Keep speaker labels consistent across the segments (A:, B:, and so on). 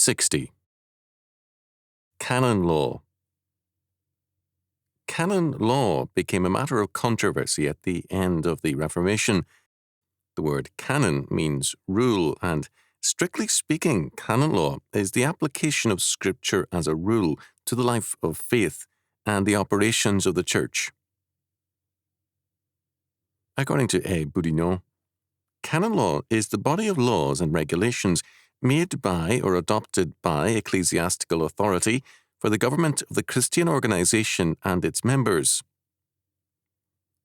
A: 60. Canon law. Canon law became a matter of controversy at the end of the Reformation. The word canon means rule, and strictly speaking, canon law is the application of Scripture as a rule to the life of faith and the operations of the Church. According to A. Boudinot, canon law is the body of laws and regulations made by or adopted by ecclesiastical authority for the government of the Christian organization and its members.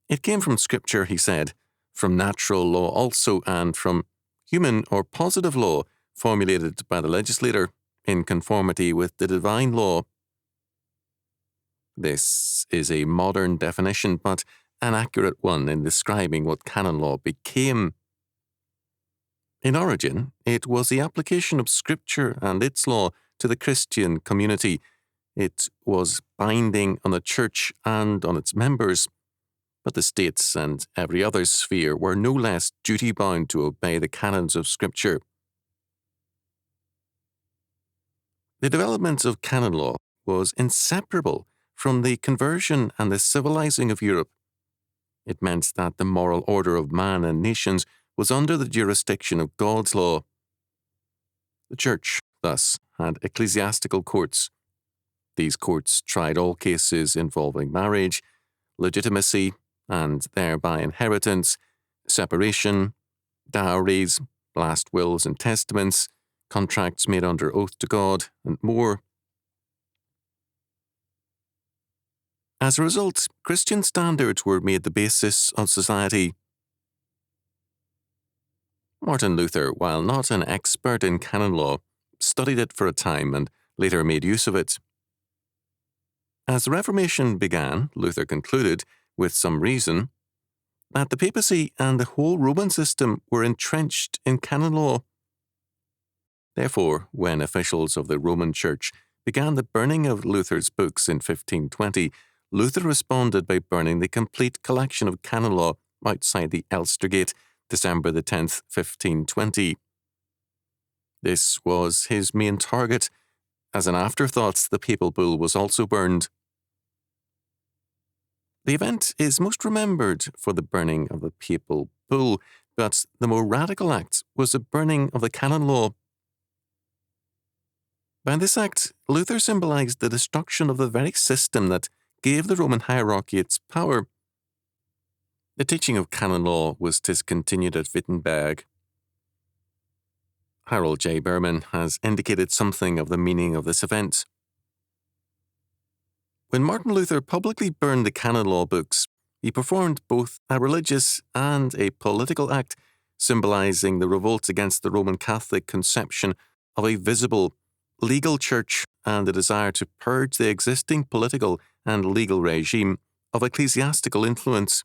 A: It came from Scripture, he said, from natural law also, and from human or positive law formulated by the legislator in conformity with the divine law. This is a modern definition, but an accurate one in describing what canon law became. In origin, it was the application of Scripture and its law to the Christian community. It was binding on the Church and on its members, but the states and every other sphere were no less duty-bound to obey the canons of Scripture. The development of canon law was inseparable from the conversion and the civilizing of Europe. It meant that the moral order of man and nations was under the jurisdiction of God's law. The Church, thus, had ecclesiastical courts. These courts tried all cases involving marriage, legitimacy, and thereby inheritance, separation, dowries, last wills and testaments, contracts made under oath to God, and more. As a result, Christian standards were made the basis of society. Martin Luther, while not an expert in canon law, studied it for a time and later made use of it. As the Reformation began, Luther concluded, with some reason, that the papacy and the whole Roman system were entrenched in canon law. Therefore, when officials of the Roman Church began the burning of Luther's books in 1520, Luther responded by burning the complete collection of canon law outside the Elster Gate, December the 10th, 1520. This was his main target. As an afterthought, the papal bull was also burned. The event is most remembered for the burning of the papal bull, but the more radical act was the burning of the canon law. By this act, Luther symbolized the destruction of the very system that gave the Roman hierarchy its power. The teaching of canon law was discontinued at Wittenberg. Harold J. Berman has indicated something of the meaning of this event. When Martin Luther publicly burned the canon law books, he performed both a religious and a political act, symbolizing the revolt against the Roman Catholic conception of a visible, legal church and the desire to purge the existing political and legal regime of ecclesiastical influence.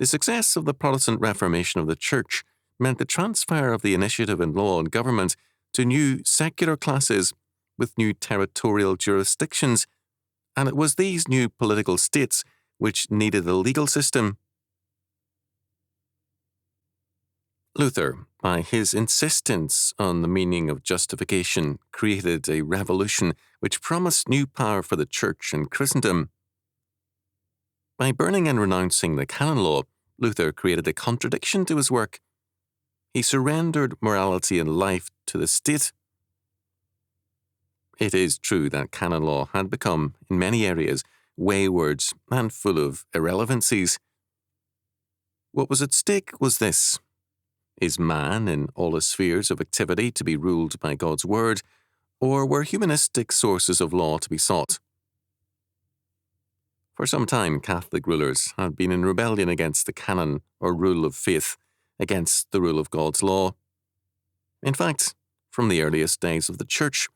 A: The success of the Protestant Reformation of the Church meant the transfer of the initiative in law and government to new secular classes with new territorial jurisdictions, and it was these new political states which needed a legal system. Luther, by his insistence on the meaning of justification, created a revolution which promised new power for the Church and Christendom. By burning and renouncing the canon law, Luther created a contradiction to his work. He surrendered morality and life to the state. It is true that canon law had become, in many areas, wayward and full of irrelevancies. What was at stake was this: is man in all his spheres of activity to be ruled by God's word, or were humanistic sources of law to be sought? For some time, Catholic rulers had been in rebellion against the canon or rule of faith, against the rule of God's law. In fact, from the earliest days of the Church,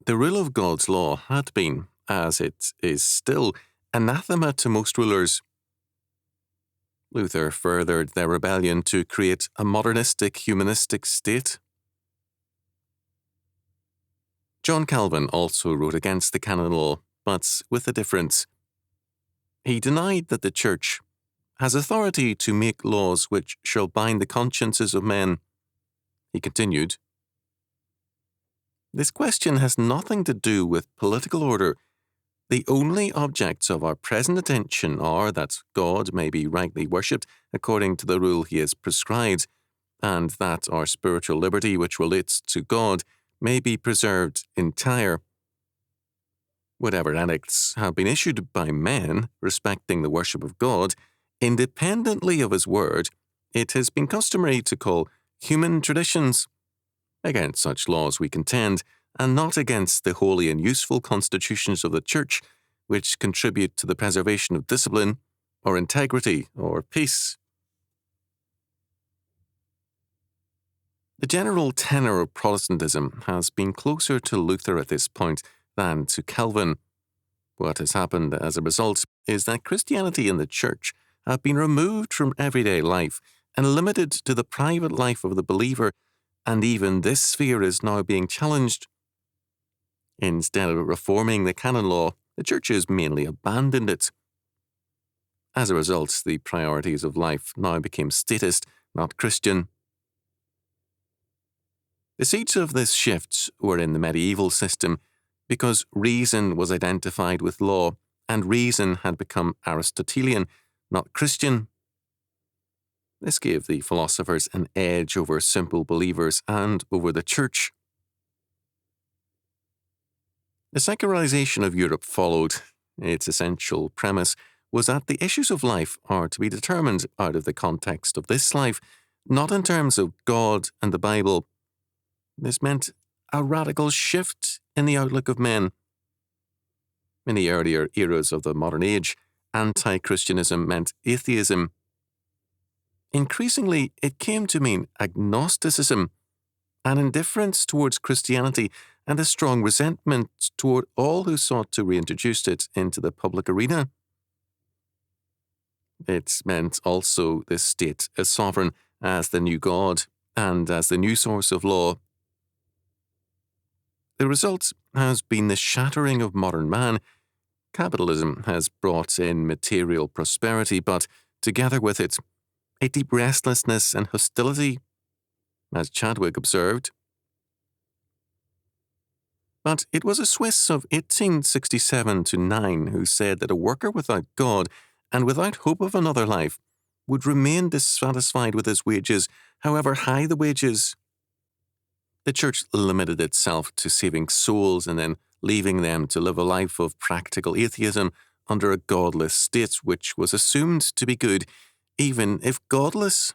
A: the rule of God's law had been, as it is still, anathema to most rulers. Luther furthered their rebellion to create a modernistic, humanistic state. John Calvin also wrote against the canon law, but with a difference. He denied that the Church has authority to make laws which shall bind the consciences of men. He continued, This question has nothing to do with political order. The only objects of our present attention are that God may be rightly worshipped according to the rule he has prescribed, and that our spiritual liberty which relates to God may be preserved entire. Whatever edicts have been issued by men respecting the worship of God, independently of his word, it has been customary to call human traditions. Against such laws we contend, and not against the holy and useful constitutions of the Church, which contribute to the preservation of discipline, or integrity, or peace. The general tenor of Protestantism has been closer to Luther at this point than to Calvin. What has happened as a result is that Christianity and the Church have been removed from everyday life and limited to the private life of the believer, and even this sphere is now being challenged. Instead of reforming the canon law, the Church has mainly abandoned it. As a result, the priorities of life now became statist, not Christian. The seeds of this shift were in the medieval system, because reason was identified with law, and reason had become Aristotelian, not Christian. This gave the philosophers an edge over simple believers and over the Church. The secularization of Europe followed. Its essential premise was that the issues of life are to be determined out of the context of this life, not in terms of God and the Bible. This meant a radical shift in the outlook of men. In the earlier eras of the modern age, anti-Christianism meant atheism. Increasingly, it came to mean agnosticism, an indifference towards Christianity, and a strong resentment toward all who sought to reintroduce it into the public arena. It meant also the state as sovereign, as the new God, and as the new source of law. The result has been the shattering of modern man. Capitalism has brought in material prosperity, but together with it, a deep restlessness and hostility, as Chadwick observed. But it was a Swiss of 1867 to 9 who said that a worker without God and without hope of another life would remain dissatisfied with his wages, however high the wages. The Church limited itself to saving souls and then leaving them to live a life of practical atheism under a godless state which was assumed to be good, even if godless.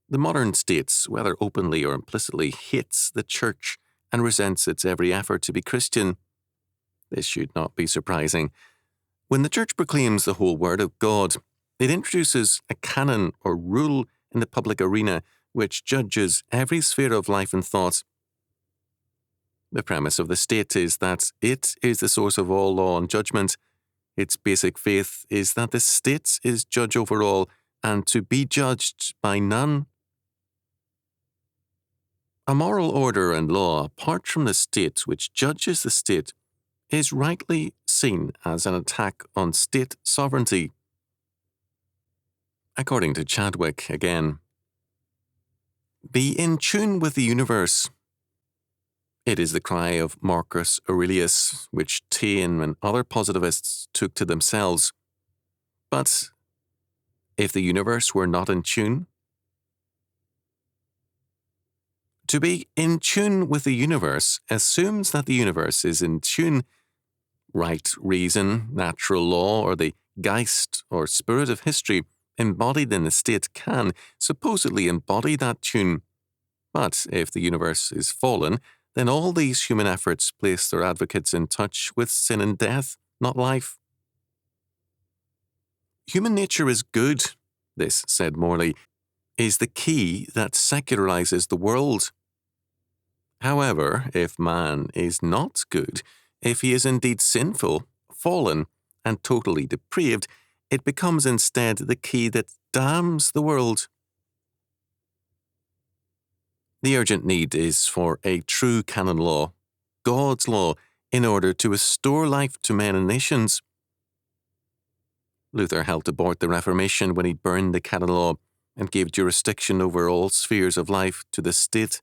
A: The modern state, whether openly or implicitly, hates the Church and resents its every effort to be Christian. This should not be surprising. When the Church proclaims the whole Word of God, it introduces a canon or rule in the public arena which judges every sphere of life and thought. The premise of the state is that it is the source of all law and judgment. Its basic faith is that the state is judge over all and to be judged by none. A moral order and law apart from the state which judges the state is rightly seen as an attack on state sovereignty. According to Chadwick, again, be in tune with the universe. It is the cry of Marcus Aurelius, which Taine and other positivists took to themselves. But if the universe were not in tune? To be in tune with the universe assumes that the universe is in tune. Right reason, natural law, or the Geist or spirit of history embodied in the state can supposedly embody that tune. But if the universe is fallen, then all these human efforts place their advocates in touch with sin and death, not life. Human nature is good, this, said Morley, is the key that secularizes the world. However, if man is not good, if he is indeed sinful, fallen, and totally depraved, it becomes instead the key that damns the world. The urgent need is for a true canon law, God's law, in order to restore life to men and nations. Luther helped abort the Reformation when he burned the canon law and gave jurisdiction over all spheres of life to the state.